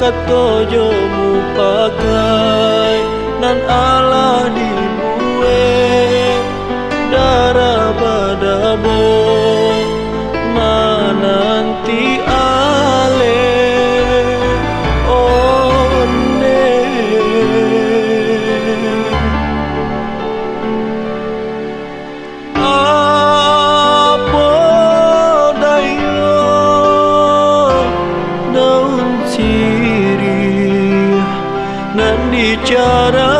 katojo mu pakai nan Allah dibuat darah badabo mananti ale one apa dayo daun sirih nan dicara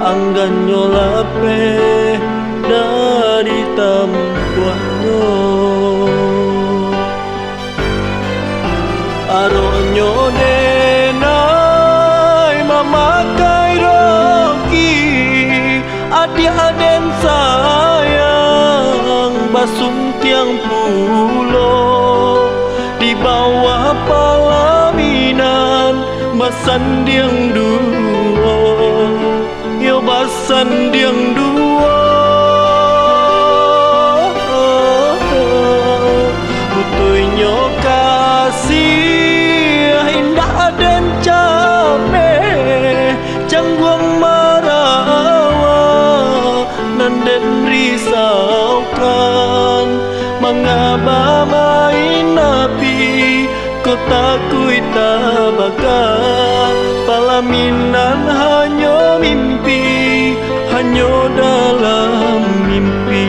angganyo lape dari tampuanyo aronyo denai mamakai roki adik-aden sayang basum tiang pulo di bawah palaminan basandiang duo yo basandiang duo butuhnyo kasih indah dan capek cangguang marawa nanden risaukan mengaba main api kotaku itabaka palaminan hanya mimpi hanya dalam mimpi.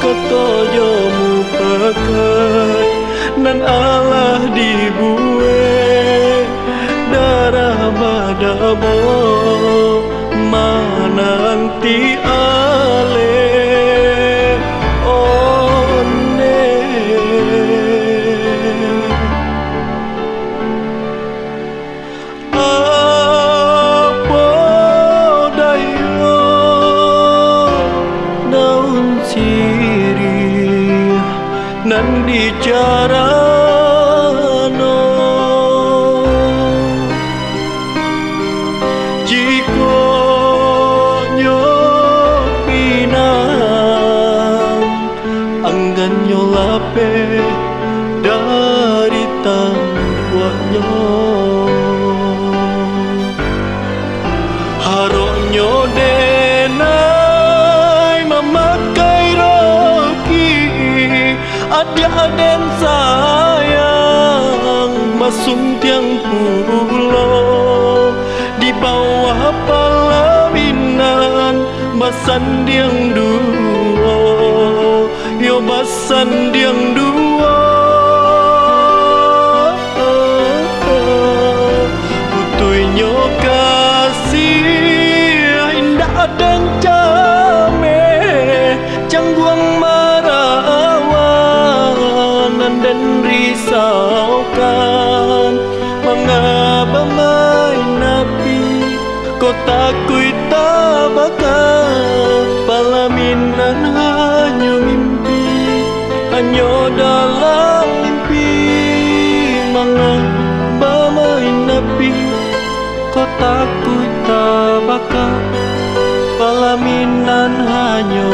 Katojo mu pakai nan Allah dibuat darah badabo mananti ale one apa dayo daun sirih nan dijarano jika nyopinang angganyo lape dari tampuanyo haronyo denai mamakai roki adik-aden sayang masum tiang pulo di bawah palaminan basandiang duo yo basandiang duo butuhnyo kasih indah dan cameh cangguang dan risaukan mengaba main api kotaku itabaka palaminan hanya mimpi hanya dalam mimpi mengaba main api kotaku itabaka palaminan hanya